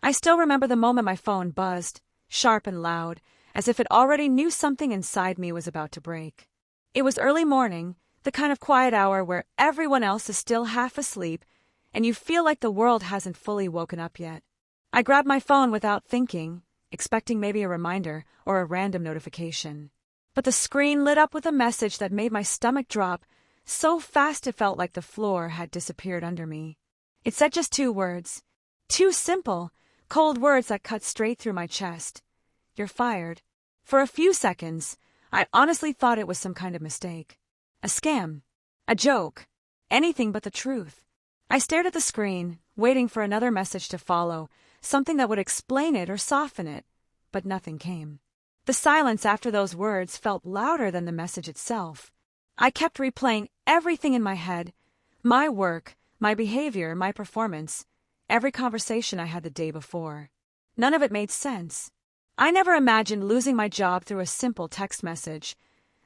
I still remember the moment my phone buzzed, sharp and loud, as if it already knew something inside me was about to break. It was early morning, the kind of quiet hour where everyone else is still half asleep and you feel like the world hasn't fully woken up yet. I grabbed my phone without thinking, expecting maybe a reminder or a random notification. But the screen lit up with a message that made my stomach drop so fast it felt like the floor had disappeared under me. It said just 2 words. 2 simple, cold words that cut straight through my chest. You're fired. For a few seconds, I honestly thought it was some kind of mistake. A scam. A joke. Anything but the truth. I stared at the screen, waiting for another message to follow, something that would explain it or soften it, but nothing came. The silence after those words felt louder than the message itself. I kept replaying everything in my head, my work, my behavior, my performance, every conversation I had the day before. None of it made sense. I never imagined losing my job through a simple text message,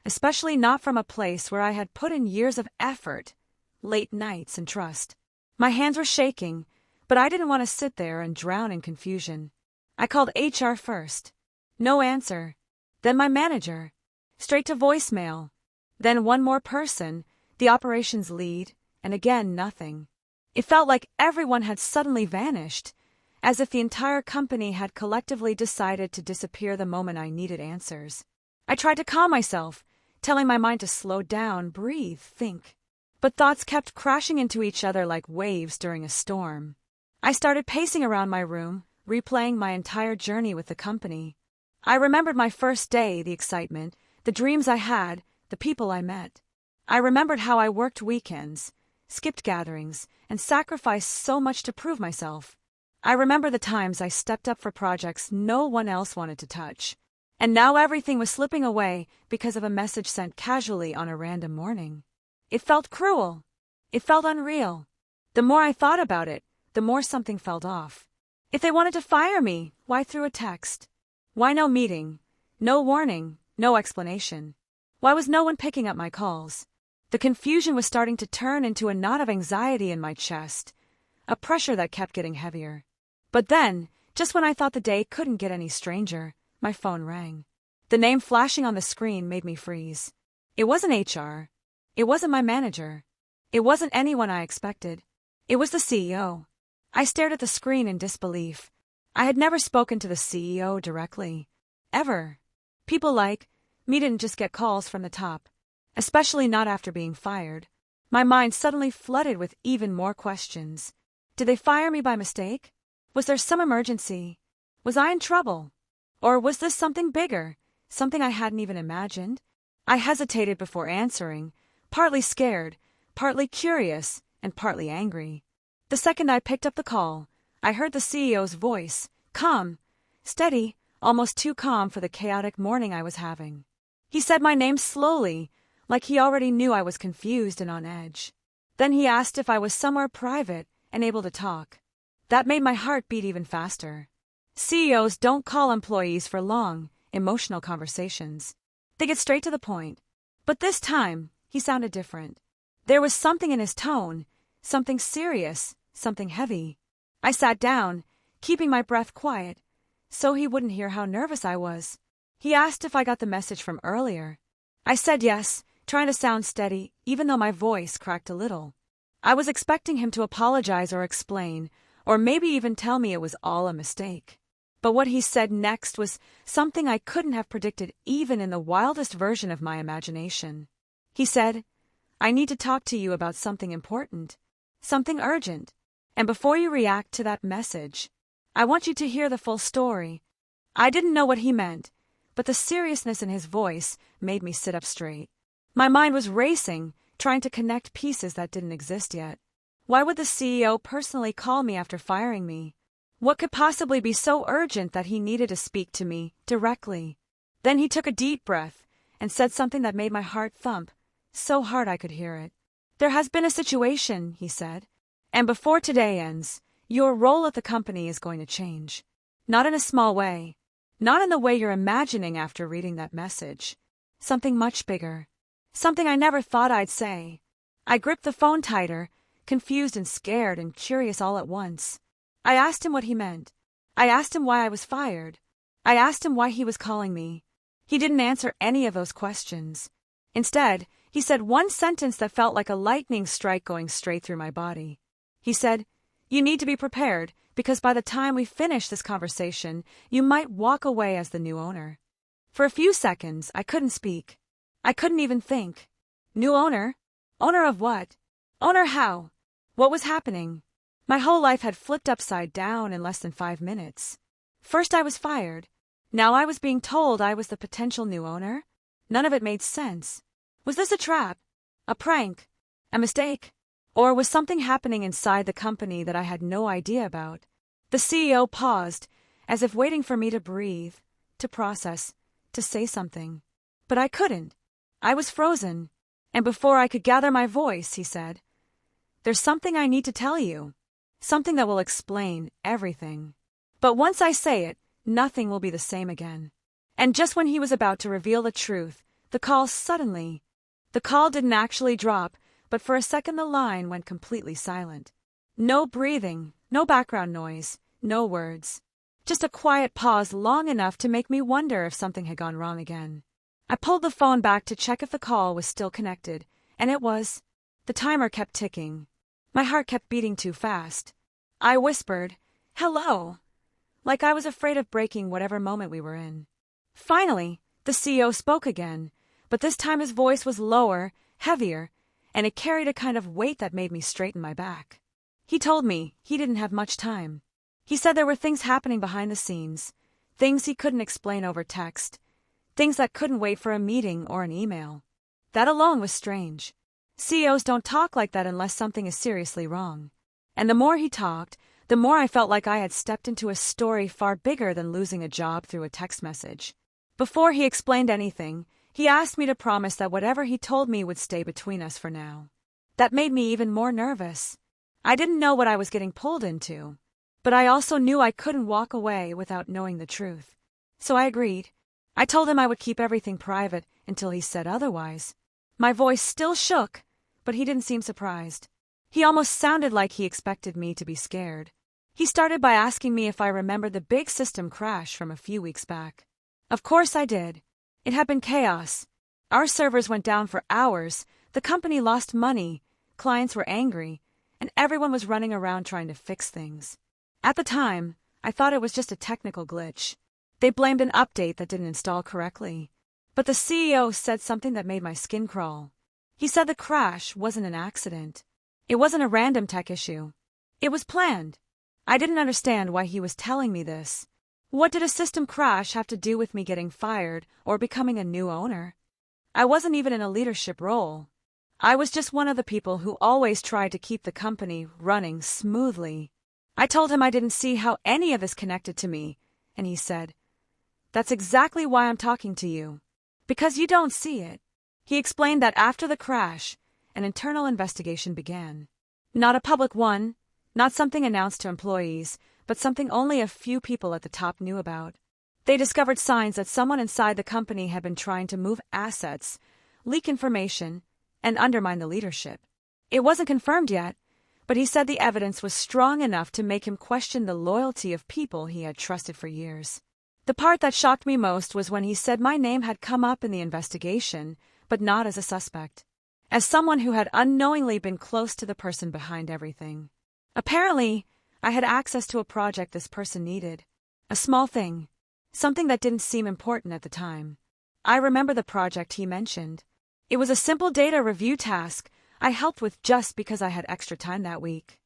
especially not from a place where I had put in years of effort, late nights, and trust. My hands were shaking, but I didn't want to sit there and drown in confusion. I called HR first. No answer. Then my manager. Straight to voicemail. Then one more person, the operations lead, and again nothing. It felt like everyone had suddenly vanished, as if the entire company had collectively decided to disappear the moment I needed answers. I tried to calm myself, telling my mind to slow down, breathe, think. But thoughts kept crashing into each other like waves during a storm. I started pacing around my room, replaying my entire journey with the company. I remembered my first day, the excitement, the dreams I had, the people I met. I remembered how I worked weekends, skipped gatherings, and sacrificed so much to prove myself. I remember the times I stepped up for projects no one else wanted to touch. And now everything was slipping away because of a message sent casually on a random morning. It felt cruel. It felt unreal. The more I thought about it, the more something felt off. If they wanted to fire me, why through a text? Why no meeting? No warning, no explanation. Why was no one picking up my calls? The confusion was starting to turn into a knot of anxiety in my chest, a pressure that kept getting heavier. But then, just when I thought the day couldn't get any stranger, my phone rang. The name flashing on the screen made me freeze. It wasn't HR. It wasn't my manager. It wasn't anyone I expected. It was the CEO. I stared at the screen in disbelief. I had never spoken to the CEO directly. Ever. People like me didn't just get calls from the top, especially not after being fired. My mind suddenly flooded with even more questions. Did they fire me by mistake? Was there some emergency? Was I in trouble? Or was this something bigger, something I hadn't even imagined? I hesitated before answering, partly scared, partly curious, and partly angry. The second I picked up the call, I heard the CEO's voice, calm, steady, almost too calm for the chaotic morning I was having. He said my name slowly, like he already knew I was confused and on edge. Then he asked if I was somewhere private and able to talk. That made my heart beat even faster. CEOs don't call employees for long, emotional conversations. They get straight to the point. But this time, he sounded different. There was something in his tone, something serious, something heavy. I sat down, keeping my breath quiet, so he wouldn't hear how nervous I was. He asked if I got the message from earlier. I said yes, trying to sound steady, even though my voice cracked a little. I was expecting him to apologize or explain, or maybe even tell me it was all a mistake. But what he said next was something I couldn't have predicted even in the wildest version of my imagination. He said, "I need to talk to you about something important, something urgent, and before you react to that message, I want you to hear the full story." I didn't know what he meant, but the seriousness in his voice made me sit up straight. My mind was racing, trying to connect pieces that didn't exist yet. Why would the CEO personally call me after firing me? What could possibly be so urgent that he needed to speak to me directly? Then he took a deep breath and said something that made my heart thump, so hard I could hear it. "There has been a situation," he said, "and before today ends, your role at the company is going to change. Not in a small way. Not in the way you're imagining after reading that message. Something much bigger. Something I never thought I'd say." I gripped the phone tighter, confused and scared and curious all at once. I asked him what he meant. I asked him why I was fired. I asked him why he was calling me. He didn't answer any of those questions. Instead, he said one sentence that felt like a lightning strike going straight through my body. He said, "You need to be prepared, because by the time we finish this conversation, you might walk away as the new owner." For a few seconds, I couldn't speak. I couldn't even think. New owner? Owner of what? Owner how? What was happening? My whole life had flipped upside down in less than 5 minutes. First I was fired. Now I was being told I was the potential new owner. None of it made sense. Was this a trap? A prank? A mistake? Or was something happening inside the company that I had no idea about? The CEO paused, as if waiting for me to breathe, to process, to say something. But I couldn't. I was frozen. And before I could gather my voice, he said, "There's something I need to tell you. Something that will explain everything. But once I say it, nothing will be the same again." And just when he was about to reveal the truth, the call didn't actually drop, but for a second the line went completely silent. No breathing, no background noise, no words. Just a quiet pause long enough to make me wonder if something had gone wrong again. I pulled the phone back to check if the call was still connected, and it was. The timer kept ticking. My heart kept beating too fast. I whispered, "Hello," like I was afraid of breaking whatever moment we were in. Finally, the CEO spoke again, but this time his voice was lower, heavier, and it carried a kind of weight that made me straighten my back. He told me he didn't have much time. He said there were things happening behind the scenes, things he couldn't explain over text, things that couldn't wait for a meeting or an email. That alone was strange. CEOs don't talk like that unless something is seriously wrong. And the more he talked, the more I felt like I had stepped into a story far bigger than losing a job through a text message. Before he explained anything, he asked me to promise that whatever he told me would stay between us for now. That made me even more nervous. I didn't know what I was getting pulled into, but I also knew I couldn't walk away without knowing the truth. So I agreed. I told him I would keep everything private until he said otherwise. My voice still shook, but he didn't seem surprised. He almost sounded like he expected me to be scared. He started by asking me if I remembered the big system crash from a few weeks back. Of course I did. It had been chaos. Our servers went down for hours, the company lost money, clients were angry, and everyone was running around trying to fix things. At the time, I thought it was just a technical glitch. They blamed an update that didn't install correctly. But the CEO said something that made my skin crawl. He said the crash wasn't an accident. It wasn't a random tech issue. It was planned. I didn't understand why he was telling me this. What did a system crash have to do with me getting fired or becoming a new owner? I wasn't even in a leadership role. I was just one of the people who always tried to keep the company running smoothly. I told him I didn't see how any of this connected to me, and he said, "That's exactly why I'm talking to you. Because you don't see it." He explained that after the crash, an internal investigation began. Not a public one, not something announced to employees, but something only a few people at the top knew about. They discovered signs that someone inside the company had been trying to move assets, leak information, and undermine the leadership. It wasn't confirmed yet, but he said the evidence was strong enough to make him question the loyalty of people he had trusted for years. The part that shocked me most was when he said my name had come up in the investigation, but not as a suspect. As someone who had unknowingly been close to the person behind everything. Apparently, I had access to a project this person needed. A small thing. Something that didn't seem important at the time. I remember the project he mentioned. It was a simple data review task I helped with just because I had extra time that week.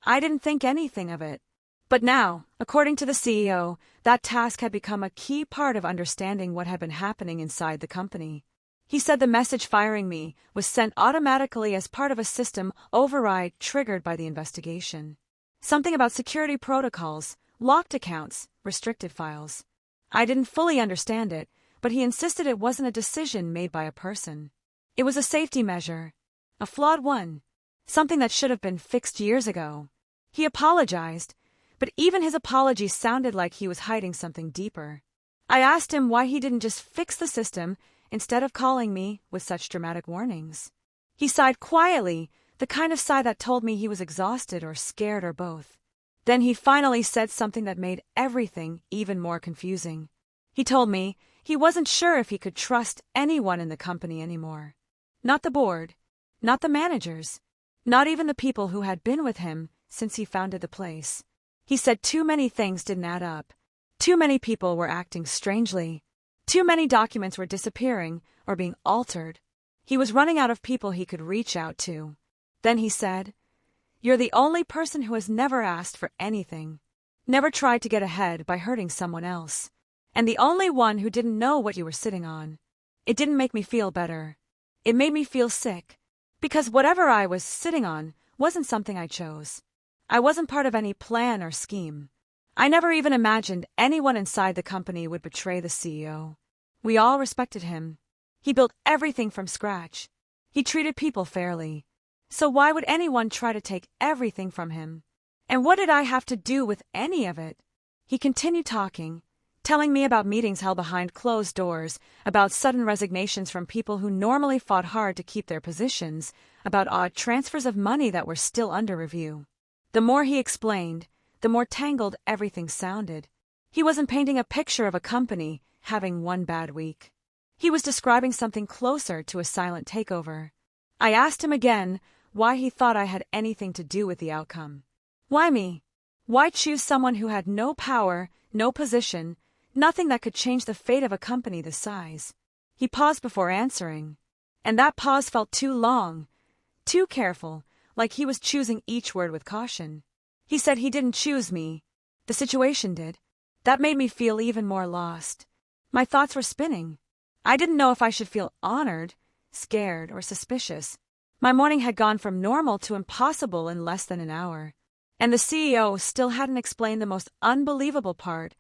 I didn't think anything of it. But now, according to the CEO, that task had become a key part of understanding what had been happening inside the company. He said the message firing me was sent automatically as part of a system override triggered by the investigation. Something about security protocols, locked accounts, restricted files. I didn't fully understand it, but he insisted it wasn't a decision made by a person. It was a safety measure. A flawed one. Something that should have been fixed years ago. He apologized, but even his apology sounded like he was hiding something deeper. I asked him why he didn't just fix the system instead of calling me with such dramatic warnings. He sighed quietly, the kind of sigh that told me he was exhausted or scared or both. Then he finally said something that made everything even more confusing. He told me he wasn't sure if he could trust anyone in the company anymore. Not the board, not the managers, not even the people who had been with him since he founded the place. He said too many things didn't add up. Too many people were acting strangely. Too many documents were disappearing or being altered. He was running out of people he could reach out to. Then he said, "You're the only person who has never asked for anything, never tried to get ahead by hurting someone else, and the only one who didn't know what you were sitting on." It didn't make me feel better. It made me feel sick, because whatever I was sitting on wasn't something I chose. I wasn't part of any plan or scheme. I never even imagined anyone inside the company would betray the CEO. We all respected him. He built everything from scratch. He treated people fairly. So why would anyone try to take everything from him? And what did I have to do with any of it? He continued talking, telling me about meetings held behind closed doors, about sudden resignations from people who normally fought hard to keep their positions, about odd transfers of money that were still under review. The more he explained, the more tangled everything sounded. He wasn't painting a picture of a company having one bad week. He was describing something closer to a silent takeover. I asked him again why he thought I had anything to do with the outcome. Why me? Why choose someone who had no power, no position, nothing that could change the fate of a company this size? He paused before answering, and that pause felt too long, too careful, like he was choosing each word with caution. He said he didn't choose me. The situation did. That made me feel even more lost. My thoughts were spinning. I didn't know if I should feel honored, scared, or suspicious. My morning had gone from normal to impossible in less than an hour. And the CEO still hadn't explained the most unbelievable part,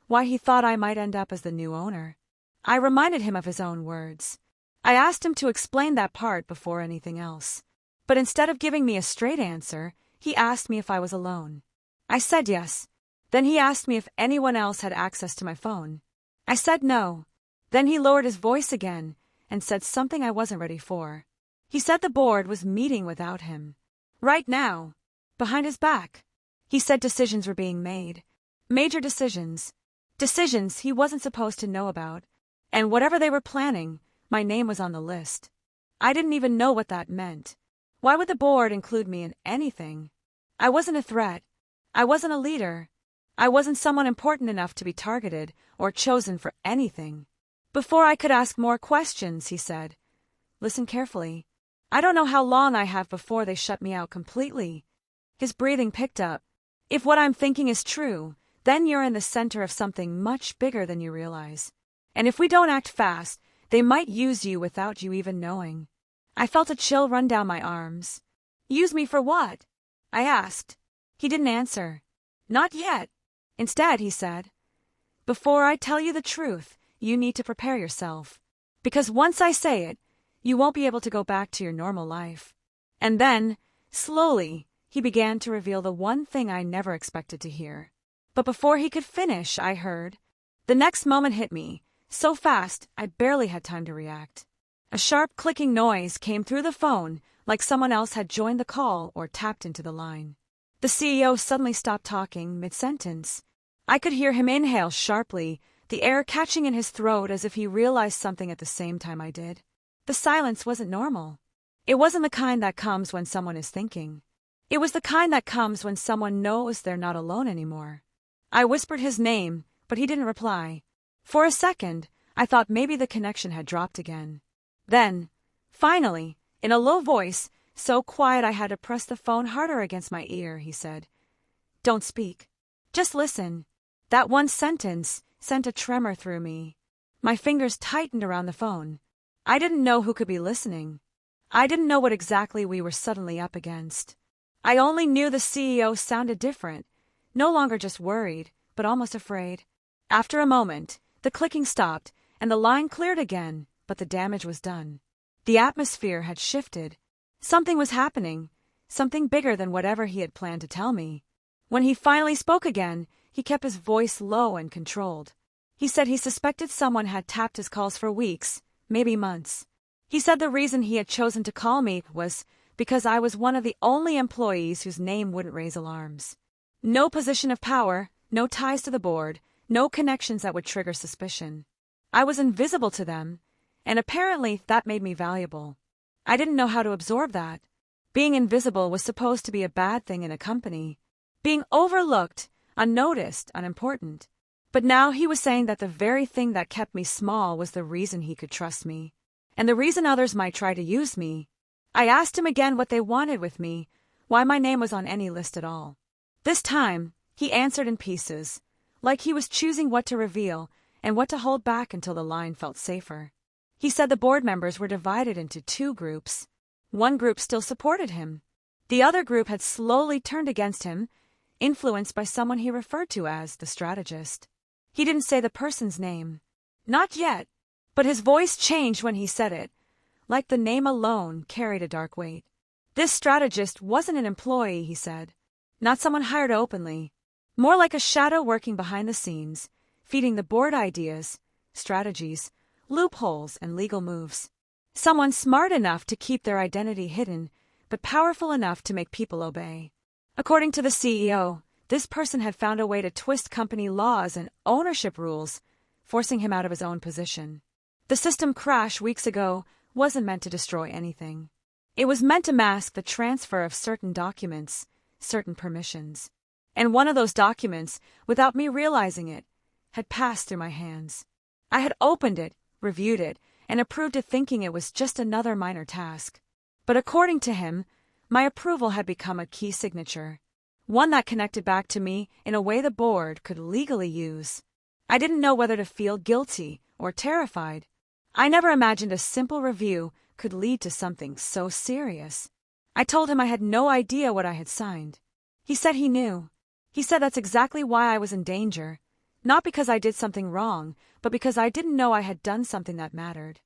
why he thought I might end up as the new owner. I reminded him of his own words. I asked him to explain that part before anything else. But instead of giving me a straight answer, he asked me if I was alone. I said yes. Then he asked me if anyone else had access to my phone. I said no. Then he lowered his voice again and said something I wasn't ready for. He said the board was meeting without him. Right now. Behind his back. He said decisions were being made. Major decisions. Decisions he wasn't supposed to know about. And whatever they were planning, my name was on the list. I didn't even know what that meant. Why would the board include me in anything? I wasn't a threat. I wasn't a leader. I wasn't someone important enough to be targeted or chosen for anything. Before I could ask more questions, he said, "Listen carefully. I don't know how long I have before they shut me out completely." His breathing picked up. "If what I'm thinking is true, then you're in the center of something much bigger than you realize. And if we don't act fast, they might use you without you even knowing." I felt a chill run down my arms. "Use me for what?" I asked. He didn't answer. "Not yet." Instead, he said, "Before I tell you the truth, you need to prepare yourself. Because once I say it, you won't be able to go back to your normal life." And then, slowly, he began to reveal the one thing I never expected to hear. But before he could finish, I heard. The next moment hit me, so fast I barely had time to react. A sharp clicking noise came through the phone, like someone else had joined the call or tapped into the line. The CEO suddenly stopped talking mid-sentence. I could hear him inhale sharply, the air catching in his throat as if he realized something at the same time I did. The silence wasn't normal. It wasn't the kind that comes when someone is thinking. It was the kind that comes when someone knows they're not alone anymore. I whispered his name, but he didn't reply. For a second, I thought maybe the connection had dropped again. Then, finally, in a low voice, so quiet I had to press the phone harder against my ear, he said, "Don't speak. Just listen." That one sentence sent a tremor through me. My fingers tightened around the phone. I didn't know who could be listening. I didn't know what exactly we were suddenly up against. I only knew the CEO sounded different, no longer just worried, but almost afraid. After a moment, the clicking stopped, and the line cleared again, but the damage was done. The atmosphere had shifted. Something was happening, something bigger than whatever he had planned to tell me. When he finally spoke again, he kept his voice low and controlled. He said he suspected someone had tapped his calls for weeks, maybe months. He said the reason he had chosen to call me was because I was one of the only employees whose name wouldn't raise alarms. No position of power, no ties to the board, no connections that would trigger suspicion. I was invisible to them, and apparently that made me valuable. I didn't know how to absorb that. Being invisible was supposed to be a bad thing in a company. Being overlooked, unnoticed, unimportant. But now he was saying that the very thing that kept me small was the reason he could trust me, and the reason others might try to use me. I asked him again what they wanted with me, why my name was on any list at all. This time, he answered in pieces, like he was choosing what to reveal and what to hold back until the line felt safer. He said the board members were divided into two groups. One group still supported him. The other group had slowly turned against him, influenced by someone he referred to as the strategist. He didn't say the person's name. Not yet, but his voice changed when he said it, like the name alone carried a dark weight. This strategist wasn't an employee, he said, not someone hired openly, more like a shadow working behind the scenes, feeding the board ideas, strategies, loopholes, and legal moves. Someone smart enough to keep their identity hidden, but powerful enough to make people obey. According to the CEO, this person had found a way to twist company laws and ownership rules, forcing him out of his own position. The system crash weeks ago wasn't meant to destroy anything. It was meant to mask the transfer of certain documents, certain permissions. And one of those documents, without me realizing it, had passed through my hands. I had opened it, reviewed it, and approved it thinking it was just another minor task. But according to him, my approval had become a key signature, one that connected back to me in a way the board could legally use. I didn't know whether to feel guilty or terrified. I never imagined a simple review could lead to something so serious. I told him I had no idea what I had signed. He said he knew. He said that's exactly why I was in danger, not because I did something wrong, but because I didn't know I had done something that mattered.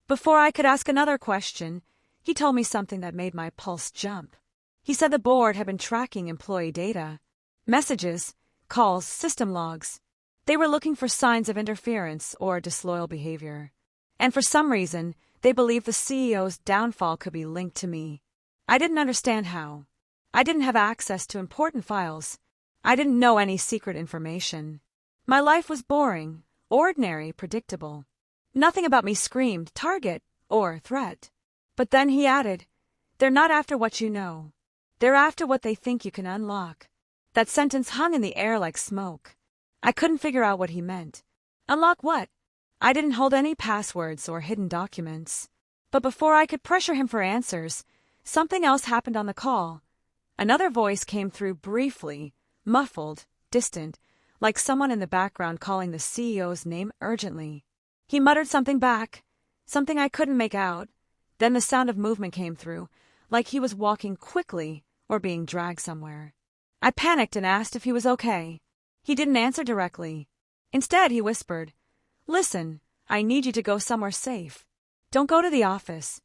Before I could ask another question, he told me something that made my pulse jump. He said the board had been tracking employee data, messages, calls, system logs. They were looking for signs of interference or disloyal behavior. And for some reason, they believed the CEO's downfall could be linked to me. I didn't understand how. I didn't have access to important files. I didn't know any secret information. My life was boring, ordinary, predictable. Nothing about me screamed target or threat. But then he added, "They're not after what you know. They're after what they think you can unlock." That sentence hung in the air like smoke. I couldn't figure out what he meant. Unlock what? I didn't hold any passwords or hidden documents. But before I could pressure him for answers, something else happened on the call. Another voice came through briefly, muffled, distant, like someone in the background calling the CEO's name urgently. He muttered something back, something I couldn't make out. Then the sound of movement came through, like he was walking quickly or being dragged somewhere. I panicked and asked if he was okay. He didn't answer directly. Instead, he whispered, "Listen, I need you to go somewhere safe. Don't go to the office.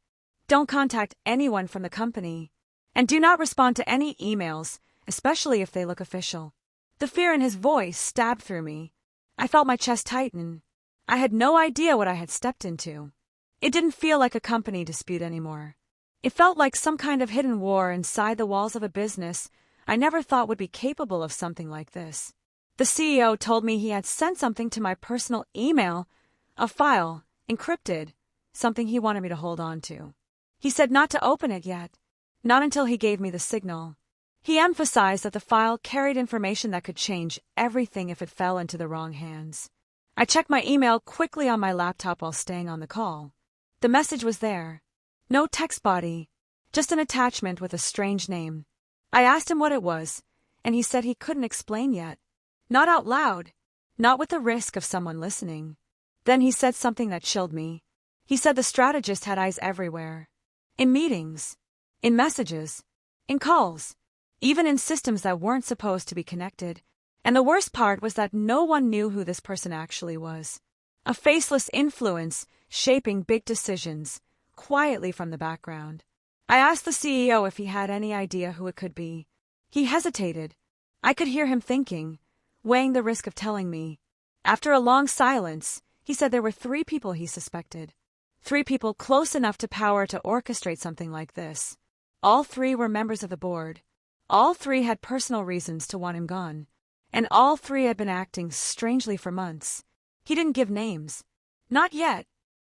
Don't contact anyone from the company. And do not respond to any emails, especially if they look official." The fear in his voice stabbed through me. I felt my chest tighten. I had no idea what I had stepped into. It didn't feel like a company dispute anymore. It felt like some kind of hidden war inside the walls of a business I never thought would be capable of something like this. The CEO told me he had sent something to my personal email, a file, encrypted, something he wanted me to hold on to. He said not to open it yet, not until he gave me the signal. He emphasized that the file carried information that could change everything if it fell into the wrong hands. I checked my email quickly on my laptop while staying on the call. The message was there. No text body, just an attachment with a strange name. I asked him what it was, and he said he couldn't explain yet. Not out loud, not with the risk of someone listening. Then he said something that chilled me. He said the strategist had eyes everywhere. In meetings, in messages, in calls, even in systems that weren't supposed to be connected. And the worst part was that no one knew who this person actually was. A faceless influence shaping big decisions, quietly from the background. I asked the CEO if he had any idea who it could be. He hesitated. I could hear him thinking, weighing the risk of telling me. After a long silence, he said there were 3 people he suspected. 3 people close enough to power to orchestrate something like this. All 3 were members of the board. All three had personal reasons to want him gone, and all three had been acting strangely for months. He didn't give names. Not yet.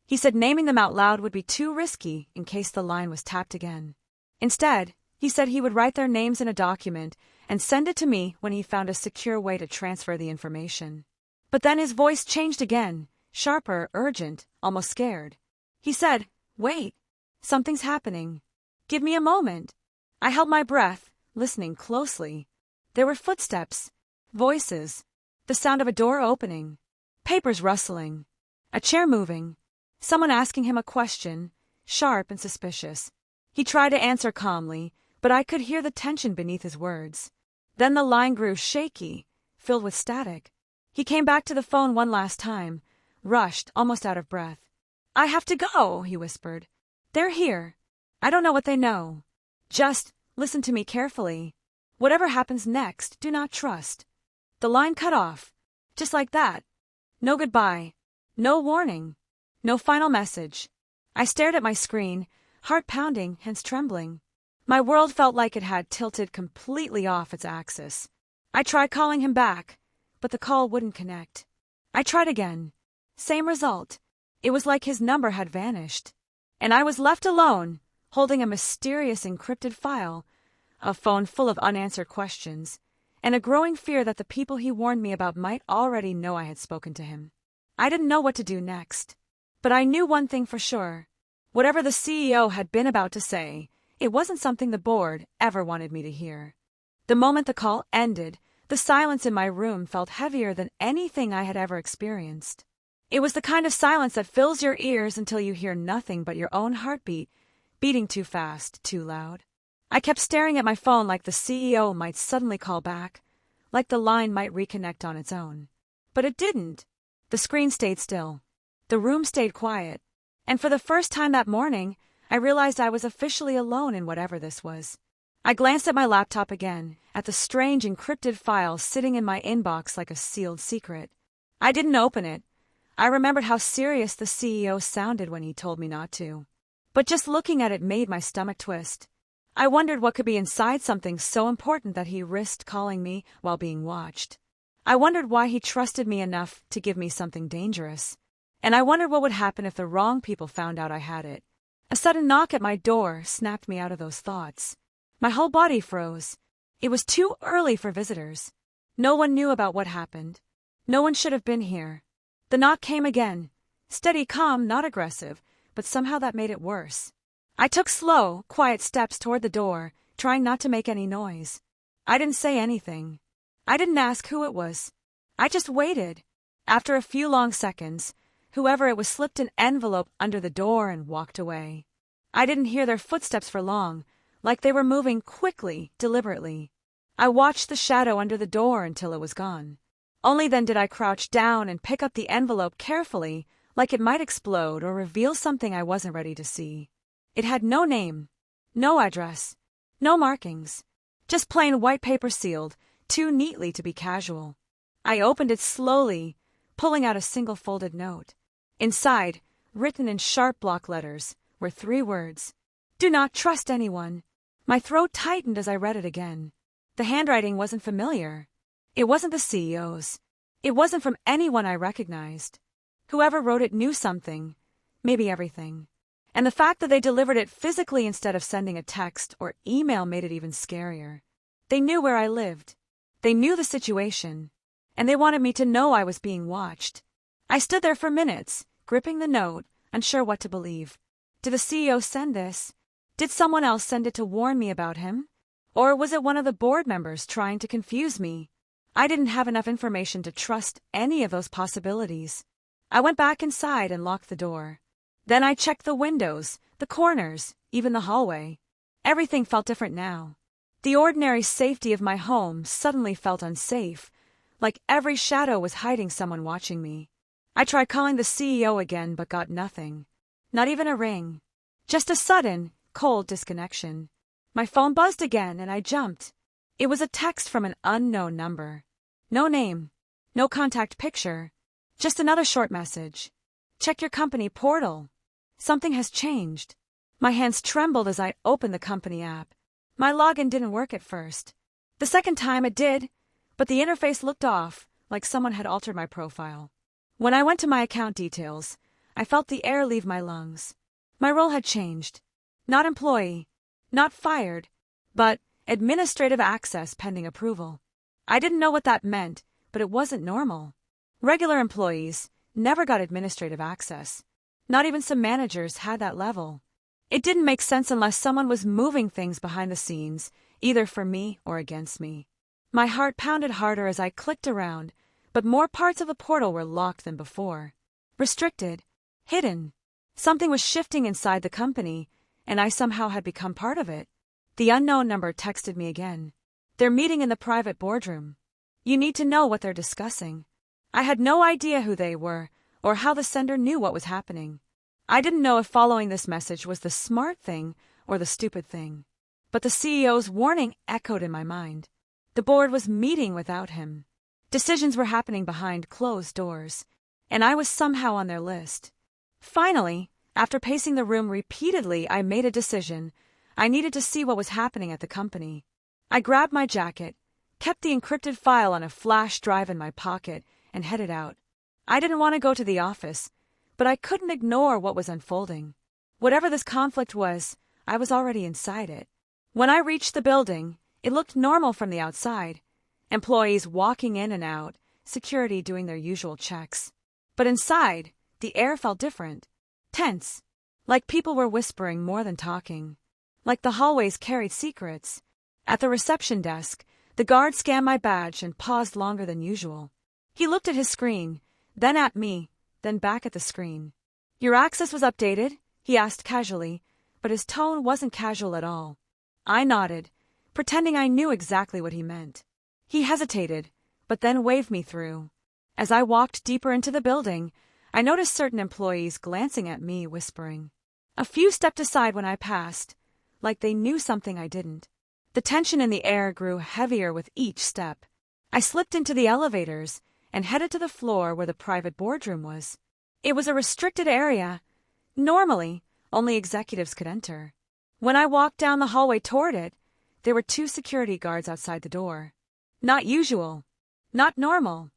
He said naming them out loud would be too risky in case the line was tapped again. Instead, he said he would write their names in a document and send it to me when he found a secure way to transfer the information. But then his voice changed again, sharper, urgent, almost scared. He said, "Wait. Something's happening. Give me a moment." I held my breath, listening closely. There were footsteps, voices, the sound of a door opening, papers rustling, a chair moving, someone asking him a question, sharp and suspicious. He tried to answer calmly, but I could hear the tension beneath his words. Then the line grew shaky, filled with static. He came back to the phone one last time, rushed, almost out of breath. "I have to go," he whispered. "They're here. I don't know what they know. Just listen to me carefully. Whatever happens next, do not trust." The line cut off. Just like that. No goodbye. No warning. No final message. I stared at my screen, heart pounding, hands trembling. My world felt like it had tilted completely off its axis. I tried calling him back, but the call wouldn't connect. I tried again. Same result. It was like his number had vanished. And I was left alone, holding a mysterious encrypted file, a phone full of unanswered questions, and a growing fear that the people he warned me about might already know I had spoken to him. I didn't know what to do next. But I knew one thing for sure. Whatever the CEO had been about to say, it wasn't something the board ever wanted me to hear. The moment the call ended, the silence in my room felt heavier than anything I had ever experienced. It was the kind of silence that fills your ears until you hear nothing but your own heartbeat, beating too fast, too loud. I kept staring at my phone like the CEO might suddenly call back, like the line might reconnect on its own. But it didn't. The screen stayed still. The room stayed quiet. And for the first time that morning, I realized I was officially alone in whatever this was. I glanced at my laptop again, at the strange encrypted file sitting in my inbox like a sealed secret. I didn't open it. I remembered how serious the CEO sounded when he told me not to. But just looking at it made my stomach twist. I wondered what could be inside something so important that he risked calling me while being watched. I wondered why he trusted me enough to give me something dangerous. And I wondered what would happen if the wrong people found out I had it. A sudden knock at my door snapped me out of those thoughts. My whole body froze. It was too early for visitors. No one knew about what happened. No one should have been here. The knock came again. Steady, calm, not aggressive, but somehow that made it worse. I took slow, quiet steps toward the door, trying not to make any noise. I didn't say anything. I didn't ask who it was. I just waited. After a few long seconds, whoever it was slipped an envelope under the door and walked away. I didn't hear their footsteps for long, like they were moving quickly, deliberately. I watched the shadow under the door until it was gone. Only then did I crouch down and pick up the envelope carefully, like it might explode or reveal something I wasn't ready to see. It had no name, no address, no markings, just plain white paper sealed, too neatly to be casual. I opened it slowly, pulling out a single folded note. Inside, written in sharp block letters, were 3 words. "Do not trust anyone." My throat tightened as I read it again. The handwriting wasn't familiar. It wasn't the CEO's. It wasn't from anyone I recognized. Whoever wrote it knew something, maybe everything. And the fact that they delivered it physically instead of sending a text or email made it even scarier. They knew where I lived. They knew the situation. And they wanted me to know I was being watched. I stood there for minutes, gripping the note, unsure what to believe. Did the CEO send this? Did someone else send it to warn me about him? Or was it one of the board members trying to confuse me? I didn't have enough information to trust any of those possibilities. I went back inside and locked the door. Then I checked the windows, the corners, even the hallway. Everything felt different now. The ordinary safety of my home suddenly felt unsafe, like every shadow was hiding someone watching me. I tried calling the CEO again but got nothing. Not even a ring. Just a sudden, cold disconnection. My phone buzzed again and I jumped. It was a text from an unknown number. No name. No contact picture. Just another short message. "Check your company portal. Something has changed." My hands trembled as I opened the company app. My login didn't work at first. The second time it did, but the interface looked off, like someone had altered my profile. When I went to my account details, I felt the air leave my lungs. My role had changed. Not employee, not fired, but administrative access pending approval. I didn't know what that meant, but it wasn't normal. Regular employees never got administrative access. Not even some managers had that level. It didn't make sense unless someone was moving things behind the scenes, either for me or against me. My heart pounded harder as I clicked around, but more parts of the portal were locked than before. Restricted. Hidden. Something was shifting inside the company, and I somehow had become part of it. The unknown number texted me again. They're meeting in the private boardroom. You need to know what they're discussing. I had no idea who they were, or how the sender knew what was happening. I didn't know if following this message was the smart thing or the stupid thing. But the CEO's warning echoed in my mind. The board was meeting without him. Decisions were happening behind closed doors, and I was somehow on their list. Finally, after pacing the room repeatedly, I made a decision. I needed to see what was happening at the company. I grabbed my jacket, kept the encrypted file on a flash drive in my pocket, and headed out. I didn't want to go to the office, but I couldn't ignore what was unfolding. Whatever this conflict was, I was already inside it. When I reached the building, it looked normal from the outside. Employees walking in and out, security doing their usual checks. But inside, the air felt different. Tense. Like people were whispering more than talking. Like the hallways carried secrets. At the reception desk, the guard scanned my badge and paused longer than usual. He looked at his screen, then at me, then back at the screen. "Your access was updated?" he asked casually, but his tone wasn't casual at all. I nodded, pretending I knew exactly what he meant. He hesitated, but then waved me through. As I walked deeper into the building, I noticed certain employees glancing at me, whispering. A few stepped aside when I passed, like they knew something I didn't. The tension in the air grew heavier with each step. I slipped into the elevators and headed to the floor where the private boardroom was. It was a restricted area. Normally, only executives could enter. When I walked down the hallway toward it, there were 2 security guards outside the door. Not usual. Not normal.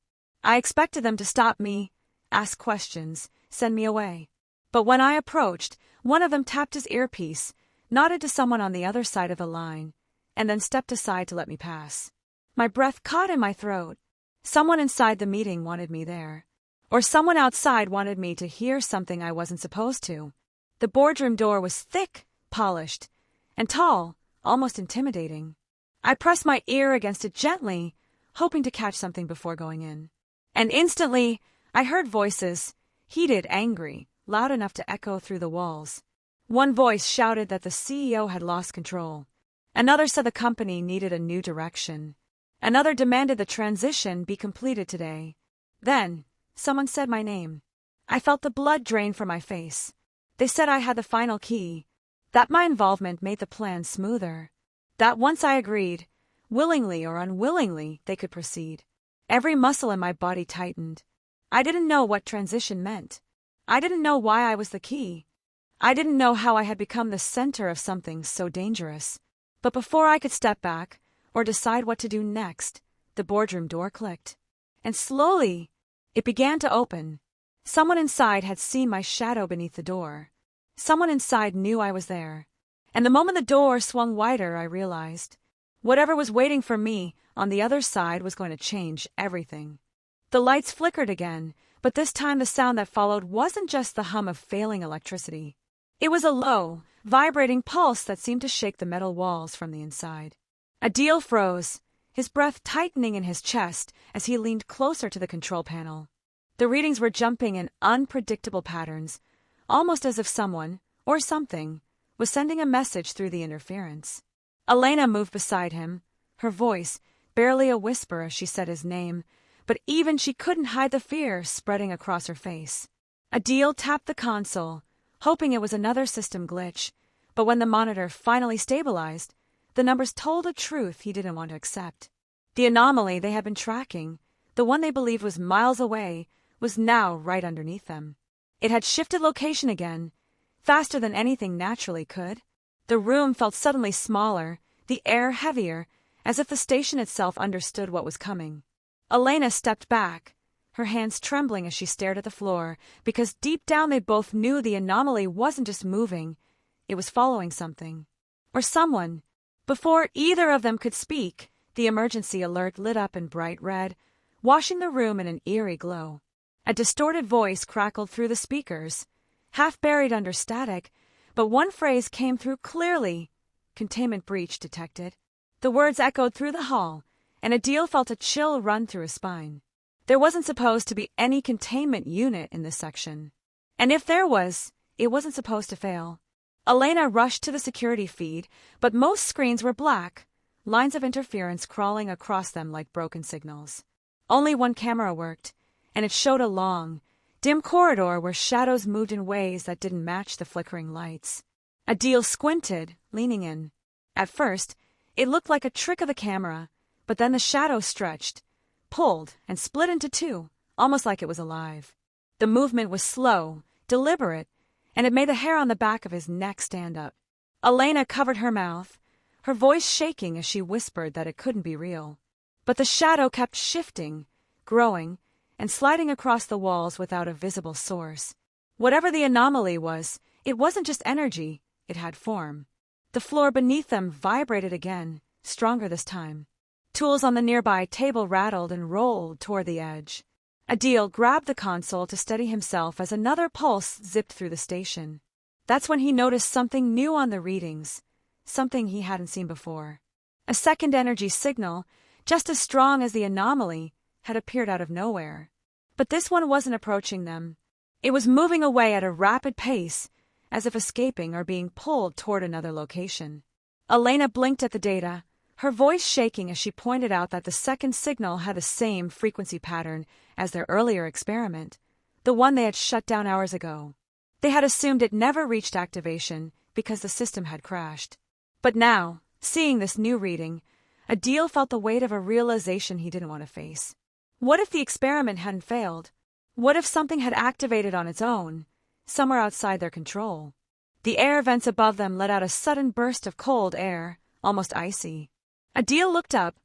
I expected them to stop me, ask questions, send me away. But when I approached, one of them tapped his earpiece, nodded to someone on the other side of the line, and then stepped aside to let me pass. My breath caught in my throat. Someone inside the meeting wanted me there. Or someone outside wanted me to hear something I wasn't supposed to. The boardroom door was thick, polished, and tall, almost intimidating. I pressed my ear against it gently, hoping to catch something before going in. And instantly, I heard voices, heated, angry, loud enough to echo through the walls. One voice shouted that the CEO had lost control. Another said the company needed a new direction. Another demanded the transition be completed today. Then, someone said my name. I felt the blood drain from my face. They said I had the final key, that my involvement made the plan smoother, that once I agreed, willingly or unwillingly, they could proceed. Every muscle in my body tightened. I didn't know what transition meant. I didn't know why I was the key. I didn't know how I had become the center of something so dangerous. But before I could step back or decide what to do next, the boardroom door clicked. And slowly, it began to open. Someone inside had seen my shadow beneath the door. Someone inside knew I was there. And the moment the door swung wider, I realized whatever was waiting for me on the other side was going to change everything. The lights flickered again, but this time the sound that followed wasn't just the hum of failing electricity. It was a low, vibrating pulse that seemed to shake the metal walls from the inside. Adil froze, his breath tightening in his chest as he leaned closer to the control panel. The readings were jumping in unpredictable patterns, almost as if someone, or something, was sending a message through the interference. Elena moved beside him, her voice barely a whisper as she said his name, but even she couldn't hide the fear spreading across her face. Adil tapped the console, hoping it was another system glitch, but when the monitor finally stabilized, the numbers told a truth he didn't want to accept. The anomaly they had been tracking, the one they believed was miles away, was now right underneath them. It had shifted location again, faster than anything naturally could. The room felt suddenly smaller, the air heavier, as if the station itself understood what was coming. Elena stepped back, her hands trembling as she stared at the floor, because deep down they both knew the anomaly wasn't just moving, it was following something. Or someone. Before either of them could speak, the emergency alert lit up in bright red, washing the room in an eerie glow. A distorted voice crackled through the speakers, half buried under static, but one phrase came through clearly. Containment breach detected. The words echoed through the hall, and Adil felt a chill run through his spine. There wasn't supposed to be any containment unit in this section. And if there was, it wasn't supposed to fail. Elena rushed to the security feed, but most screens were black, lines of interference crawling across them like broken signals. Only one camera worked, and it showed a long, dim corridor where shadows moved in ways that didn't match the flickering lights. Adil squinted, leaning in. At first, it looked like a trick of the camera, but then the shadow stretched, pulled, and split into two, almost like it was alive. The movement was slow, deliberate, and it made the hair on the back of his neck stand up. Elena covered her mouth, her voice shaking as she whispered that it couldn't be real. But the shadow kept shifting, growing, and sliding across the walls without a visible source. Whatever the anomaly was, it wasn't just energy, it had form. The floor beneath them vibrated again, stronger this time. Tools on the nearby table rattled and rolled toward the edge. Adil grabbed the console to steady himself as another pulse zipped through the station. That's when he noticed something new on the readings, something he hadn't seen before. A second energy signal, just as strong as the anomaly, had appeared out of nowhere. But this one wasn't approaching them. It was moving away at a rapid pace, as if escaping or being pulled toward another location. Elena blinked at the data, her voice shaking as she pointed out that the second signal had the same frequency pattern as their earlier experiment, the one they had shut down hours ago. They had assumed it never reached activation because the system had crashed. But now, seeing this new reading, Adil felt the weight of a realization he didn't want to face. What if the experiment hadn't failed? What if something had activated on its own, somewhere outside their control? The air vents above them let out a sudden burst of cold air, almost icy. Adil looked up,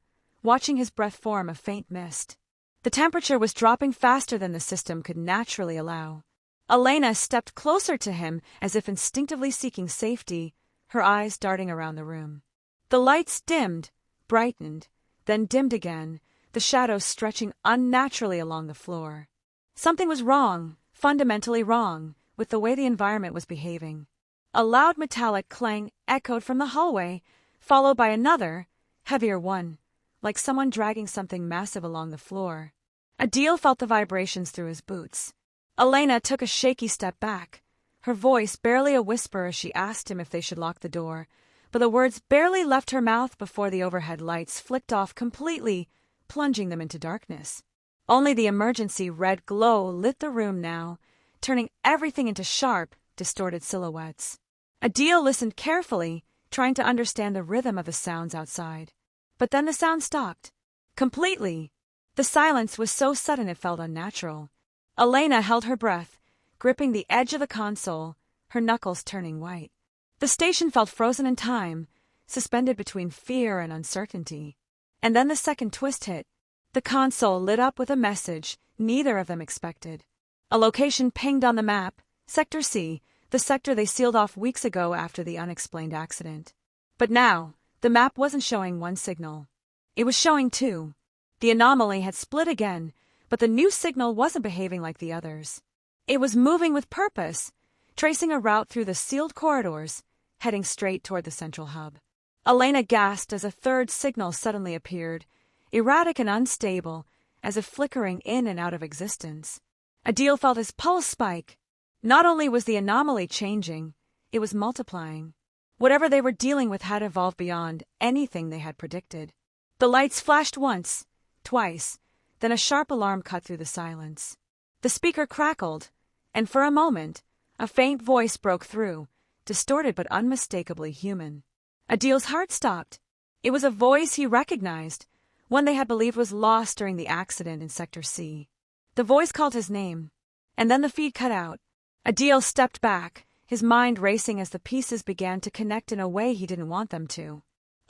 watching his breath form a faint mist. The temperature was dropping faster than the system could naturally allow. Elena stepped closer to him as if instinctively seeking safety, her eyes darting around the room. The lights dimmed, brightened, then dimmed again, the shadows stretching unnaturally along the floor. Something was wrong, fundamentally wrong, with the way the environment was behaving. A loud metallic clang echoed from the hallway, followed by another, heavier one, like someone dragging something massive along the floor. Adil felt the vibrations through his boots. Elena took a shaky step back, her voice barely a whisper as she asked him if they should lock the door, but the words barely left her mouth before the overhead lights flicked off completely, plunging them into darkness. Only the emergency red glow lit the room now, turning everything into sharp, distorted silhouettes. Adil listened carefully, trying to understand the rhythm of the sounds outside. But then the sound stopped. Completely. The silence was so sudden it felt unnatural. Elena held her breath, gripping the edge of the console, her knuckles turning white. The station felt frozen in time, suspended between fear and uncertainty. And then the second twist hit. The console lit up with a message neither of them expected. A location pinged on the map, Sector C, the sector they sealed off weeks ago after the unexplained accident. But now, the map wasn't showing one signal. It was showing two. The anomaly had split again, but the new signal wasn't behaving like the others. It was moving with purpose, tracing a route through the sealed corridors, heading straight toward the central hub. Elena gasped as a third signal suddenly appeared, erratic and unstable, as if flickering in and out of existence. Adil felt his pulse spike. Not only was the anomaly changing, it was multiplying. Whatever they were dealing with had evolved beyond anything they had predicted. The lights flashed once, twice, then a sharp alarm cut through the silence. The speaker crackled, and for a moment, a faint voice broke through, distorted but unmistakably human. Adil's heart stopped. It was a voice he recognized, one they had believed was lost during the accident in Sector C. The voice called his name, and then the feed cut out. Adil stepped back, his mind racing as the pieces began to connect in a way he didn't want them to.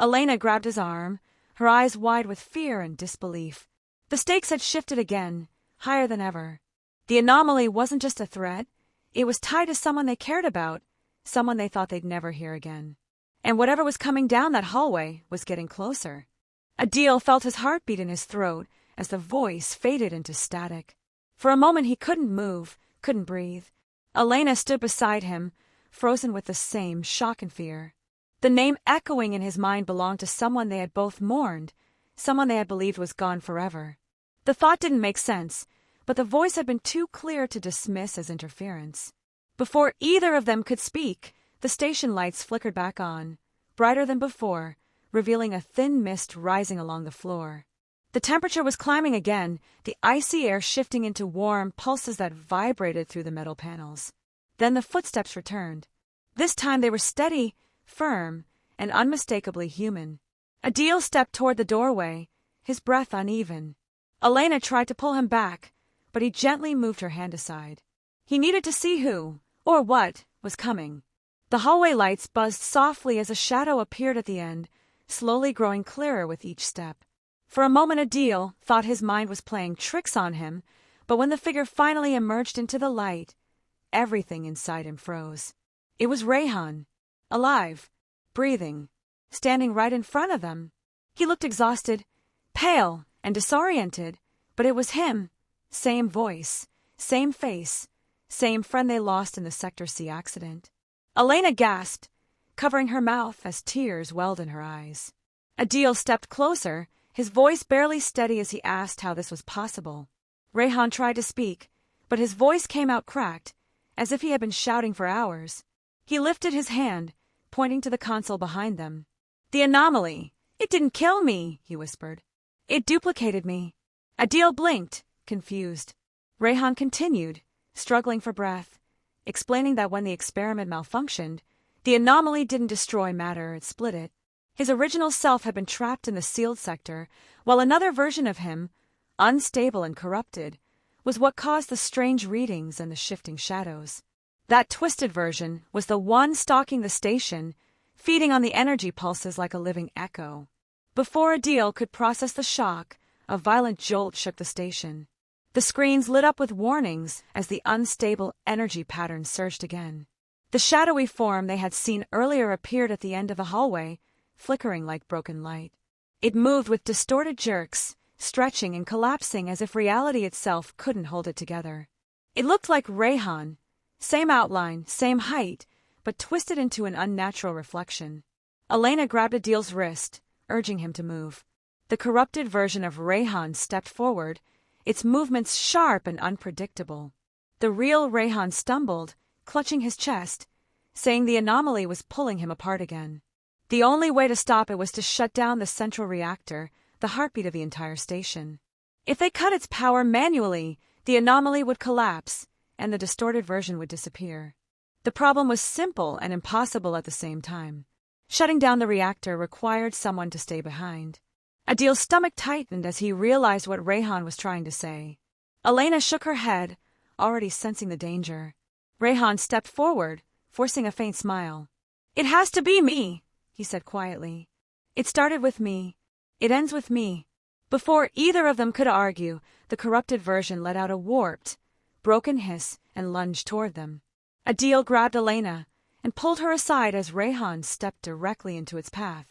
Elena grabbed his arm, her eyes wide with fear and disbelief. The stakes had shifted again, higher than ever. The anomaly wasn't just a threat, it was tied to someone they cared about, someone they thought they'd never hear again. And whatever was coming down that hallway was getting closer. Adil felt his heartbeat in his throat as the voice faded into static. For a moment he couldn't move, couldn't breathe. Elena stood beside him, frozen with the same shock and fear. The name echoing in his mind belonged to someone they had both mourned, someone they had believed was gone forever. The thought didn't make sense, but the voice had been too clear to dismiss as interference. Before either of them could speak, the station lights flickered back on, brighter than before, revealing a thin mist rising along the floor. The temperature was climbing again, the icy air shifting into warm pulses that vibrated through the metal panels. Then the footsteps returned. This time they were steady, firm, and unmistakably human. Adil stepped toward the doorway, his breath uneven. Elena tried to pull him back, but he gently moved her hand aside. He needed to see who, or what, was coming. The hallway lights buzzed softly as a shadow appeared at the end, slowly growing clearer with each step. For a moment Adil thought his mind was playing tricks on him, but when the figure finally emerged into the light, everything inside him froze. It was Rayhan, alive, breathing, standing right in front of them. He looked exhausted, pale, and disoriented, but it was him. Same voice, same face, same friend they lost in the Sector C accident. Elena gasped, covering her mouth as tears welled in her eyes. Adil stepped closer, his voice barely steady as he asked how this was possible. Rayhan tried to speak, but his voice came out cracked, as if he had been shouting for hours. He lifted his hand, pointing to the console behind them. "The anomaly! It didn't kill me," he whispered. "It duplicated me." Adil blinked, confused. Rayhan continued, struggling for breath, explaining that when the experiment malfunctioned, the anomaly didn't destroy matter, it split it. His original self had been trapped in the sealed sector, while another version of him, unstable and corrupted, was what caused the strange readings and the shifting shadows. That twisted version was the one stalking the station, feeding on the energy pulses like a living echo. Before Adil could process the shock, a violent jolt shook the station. The screens lit up with warnings as the unstable energy pattern surged again. The shadowy form they had seen earlier appeared at the end of the hallway, flickering like broken light. It moved with distorted jerks, stretching and collapsing as if reality itself couldn't hold it together. It looked like Rayhan, same outline, same height, but twisted into an unnatural reflection. Elena grabbed Adil's wrist, urging him to move. The corrupted version of Rayhan stepped forward, its movements sharp and unpredictable. The real Rayhan stumbled, clutching his chest, saying the anomaly was pulling him apart again. The only way to stop it was to shut down the central reactor, the heartbeat of the entire station. If they cut its power manually, the anomaly would collapse, and the distorted version would disappear. The problem was simple and impossible at the same time. Shutting down the reactor required someone to stay behind. Adil's stomach tightened as he realized what Rayhan was trying to say. Elena shook her head, already sensing the danger. Rayhan stepped forward, forcing a faint smile. "It has to be me," he said quietly. "It started with me. It ends with me." Before either of them could argue, the corrupted version let out a warped, broken hiss and lunged toward them. Adil grabbed Elena and pulled her aside as Rayhan stepped directly into its path.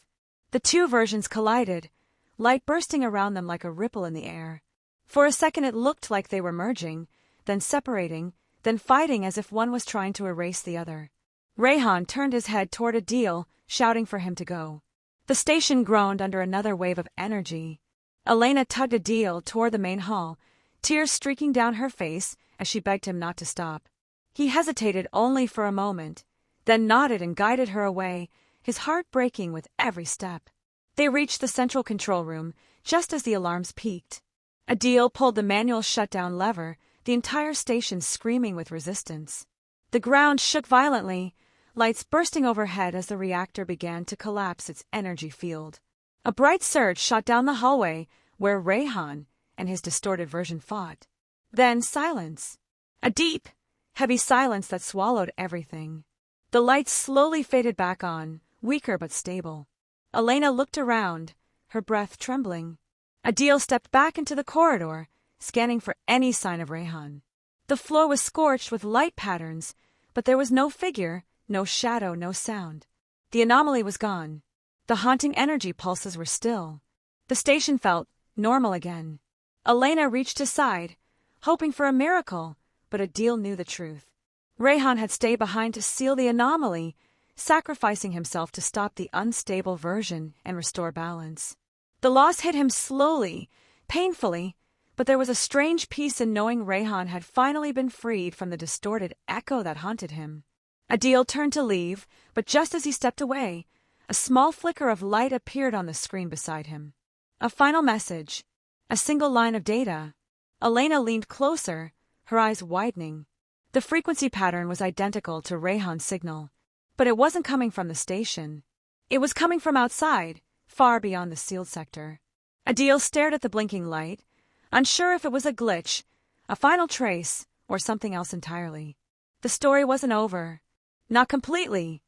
The two versions collided, light bursting around them like a ripple in the air. For a second it looked like they were merging, then separating, then fighting as if one was trying to erase the other. Rayhan turned his head toward Adil, shouting for him to go. The station groaned under another wave of energy. Elena tugged Adil toward the main hall, tears streaking down her face as she begged him not to stop. He hesitated only for a moment, then nodded and guided her away, his heart breaking with every step. They reached the central control room just as the alarms peaked. Adil pulled the manual shutdown lever, the entire station screaming with resistance. The ground shook violently, lights bursting overhead as the reactor began to collapse its energy field. A bright surge shot down the hallway where Rayhan and his distorted version fought. Then silence. A deep, heavy silence that swallowed everything. The lights slowly faded back on, weaker but stable. Elena looked around, her breath trembling. Adil stepped back into the corridor, scanning for any sign of Rayhan. The floor was scorched with light patterns, but there was no figure, no shadow, no sound. The anomaly was gone. The haunting energy pulses were still. The station felt normal again. Elena reached his side, hoping for a miracle, but Adil knew the truth. Rayhan had stayed behind to seal the anomaly, sacrificing himself to stop the unstable version and restore balance. The loss hit him slowly, painfully, but there was a strange peace in knowing Rayhan had finally been freed from the distorted echo that haunted him. Adil turned to leave, but just as he stepped away, a small flicker of light appeared on the screen beside him. A final message. A single line of data. Elena leaned closer, her eyes widening. The frequency pattern was identical to Rayhan's signal, but it wasn't coming from the station. It was coming from outside, far beyond the sealed sector. Adil stared at the blinking light, unsure if it was a glitch, a final trace, or something else entirely. The story wasn't over. Not completely.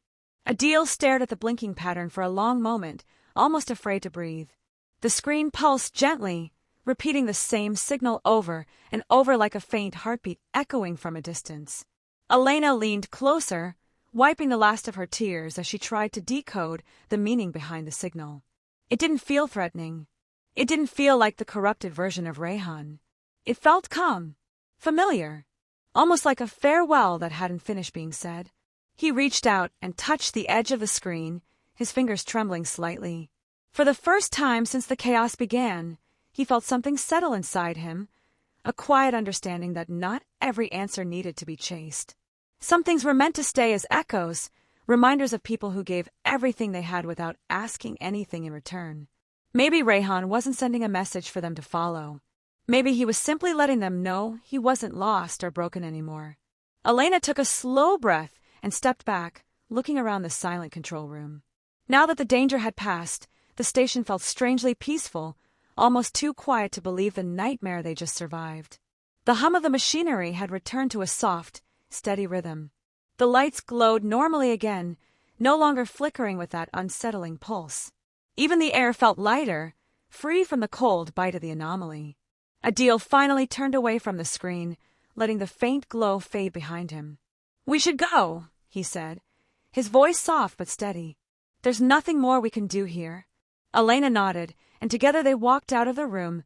Adil stared at the blinking pattern for a long moment, almost afraid to breathe. The screen pulsed gently, repeating the same signal over and over like a faint heartbeat echoing from a distance. Elena leaned closer, wiping the last of her tears as she tried to decode the meaning behind the signal. It didn't feel threatening. It didn't feel like the corrupted version of Rayhan. It felt calm, familiar, almost like a farewell that hadn't finished being said. He reached out and touched the edge of the screen, his fingers trembling slightly. For the first time since the chaos began, he felt something settle inside him, a quiet understanding that not every answer needed to be chased. Some things were meant to stay as echoes, reminders of people who gave everything they had without asking anything in return. Maybe Rayhan wasn't sending a message for them to follow. Maybe he was simply letting them know he wasn't lost or broken anymore. Elena took a slow breath and stepped back, looking around the silent control room. Now that the danger had passed, the station felt strangely peaceful, almost too quiet to believe the nightmare they just survived. The hum of the machinery had returned to a soft, steady rhythm. The lights glowed normally again, no longer flickering with that unsettling pulse. Even the air felt lighter, free from the cold bite of the anomaly. Adil finally turned away from the screen, letting the faint glow fade behind him. "We should go," he said, his voice soft but steady. "There's nothing more we can do here." Elena nodded, and together they walked out of the room,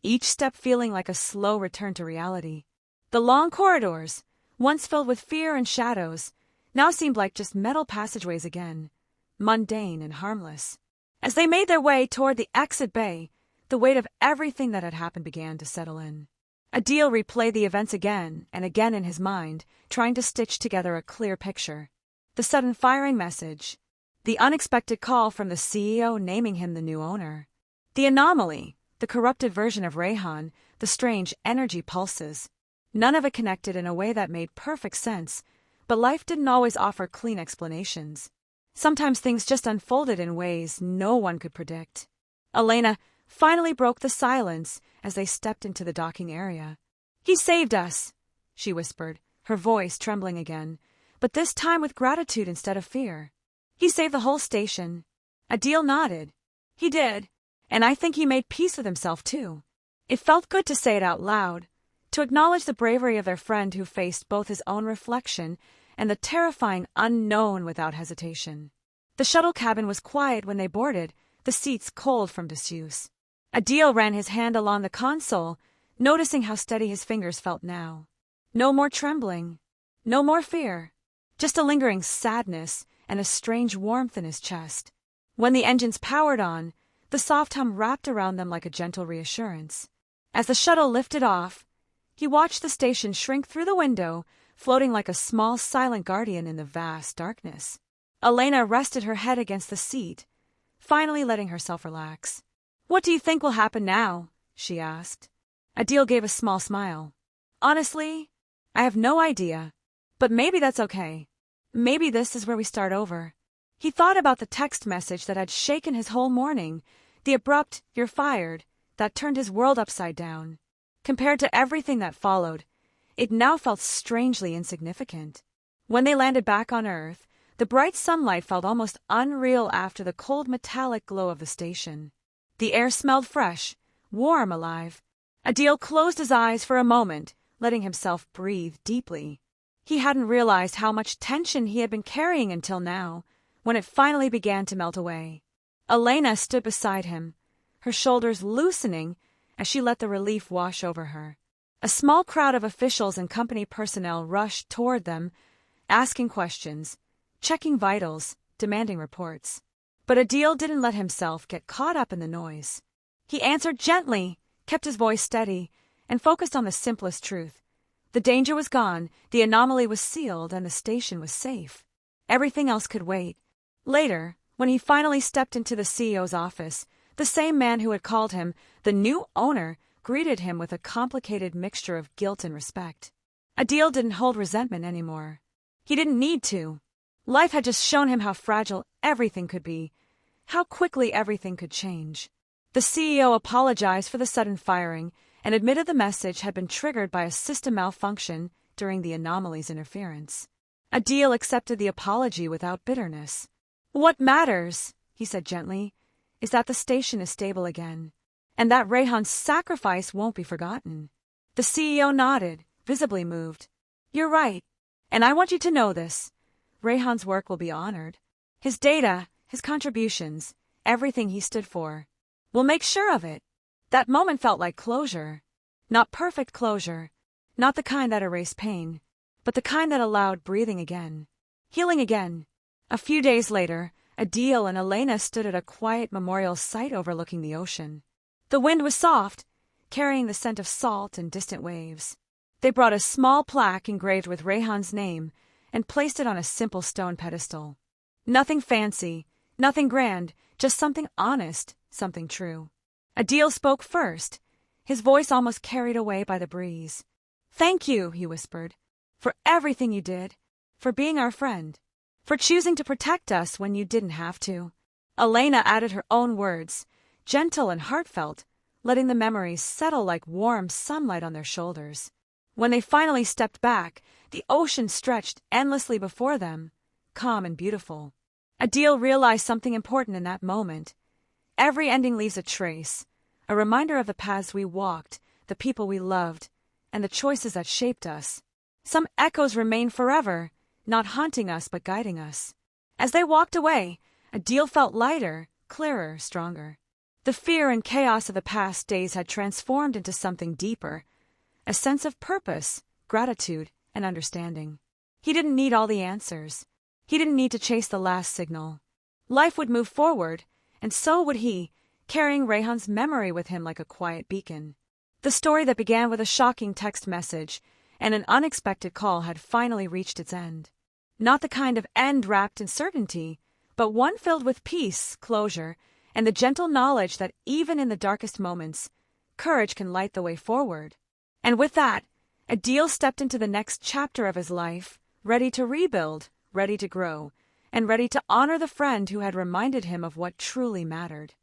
each step feeling like a slow return to reality. The long corridors, once filled with fear and shadows, now seemed like just metal passageways again, mundane and harmless. As they made their way toward the exit bay, the weight of everything that had happened began to settle in. Adil replayed the events again and again in his mind, trying to stitch together a clear picture. The sudden firing message, the unexpected call from the CEO naming him the new owner, the anomaly, the corrupted version of Rayhan, the strange energy pulses. None of it connected in a way that made perfect sense, but life didn't always offer clean explanations. Sometimes things just unfolded in ways no one could predict. Elena finally broke the silence as they stepped into the docking area. "He saved us," she whispered, her voice trembling again, but this time with gratitude instead of fear. "He saved the whole station." Adil nodded. "He did, and I think he made peace with himself too." It felt good to say it out loud, to acknowledge the bravery of their friend who faced both his own reflection and the terrifying unknown without hesitation. The shuttle cabin was quiet when they boarded, the seats cold from disuse. Adil ran his hand along the console, noticing how steady his fingers felt now. No more trembling, no more fear, just a lingering sadness and a strange warmth in his chest. When the engines powered on, the soft hum wrapped around them like a gentle reassurance. As the shuttle lifted off, he watched the station shrink through the window, floating like a small silent guardian in the vast darkness. Elena rested her head against the seat, finally letting herself relax. "What do you think will happen now?" she asked. Adil gave a small smile. "Honestly, I have no idea, but maybe that's okay. Maybe this is where we start over." He thought about the text message that had shaken his whole morning, the abrupt "you're fired" that turned his world upside down. Compared to everything that followed, it now felt strangely insignificant. When they landed back on Earth, The bright sunlight felt almost unreal after the cold metallic glow of the station. The air smelled fresh, warm, alive. Adil closed his eyes for a moment, letting himself breathe deeply. He hadn't realized how much tension he had been carrying until now, when it finally began to melt away. Elena stood beside him, her shoulders loosening as she let the relief wash over her. A small crowd of officials and company personnel rushed toward them, asking questions, checking vitals, demanding reports. But Adil didn't let himself get caught up in the noise. He answered gently, kept his voice steady, and focused on the simplest truth. The danger was gone, the anomaly was sealed, and the station was safe. Everything else could wait. Later, when he finally stepped into the CEO's office, the same man who had called him the new owner greeted him with a complicated mixture of guilt and respect. Adil didn't hold resentment anymore. He didn't need to. Life had just shown him how fragile everything could be, how quickly everything could change. The CEO apologized for the sudden firing and admitted the message had been triggered by a system malfunction during the anomaly's interference. Adil accepted the apology without bitterness. "What matters," he said gently, "is that the station is stable again, and that Rayhan's sacrifice won't be forgotten." The CEO nodded, visibly moved. "You're right, and I want you to know this. Rayhan's work will be honored. His data, his contributions, everything he stood for. We'll make sure of it." That moment felt like closure. Not perfect closure, not the kind that erased pain, but the kind that allowed breathing again, healing again. A few days later, Adil and Elena stood at a quiet memorial site overlooking the ocean. The wind was soft, carrying the scent of salt and distant waves. They brought a small plaque engraved with Rayhan's name and placed it on a simple stone pedestal. Nothing fancy, nothing grand, just something honest, something true. Adil spoke first, his voice almost carried away by the breeze. "Thank you," he whispered, "for everything you did, for being our friend, for choosing to protect us when you didn't have to." Elena added her own words, gentle and heartfelt, letting the memories settle like warm sunlight on their shoulders. When they finally stepped back, the ocean stretched endlessly before them, calm and beautiful. Adil realized something important in that moment. Every ending leaves a trace, a reminder of the paths we walked, the people we loved, and the choices that shaped us. Some echoes remain forever, not haunting us but guiding us. As they walked away, Adil felt lighter, clearer, stronger. The fear and chaos of the past days had transformed into something deeper, a sense of purpose, gratitude, and understanding. He didn't need all the answers. He didn't need to chase the last signal. Life would move forward, and so would he, carrying Rayhan's memory with him like a quiet beacon. The story that began with a shocking text message and an unexpected call had finally reached its end. Not the kind of end wrapped in certainty, but one filled with peace, closure, and the gentle knowledge that even in the darkest moments, courage can light the way forward. And with that, Adil stepped into the next chapter of his life, ready to rebuild, ready to grow, and ready to honor the friend who had reminded him of what truly mattered.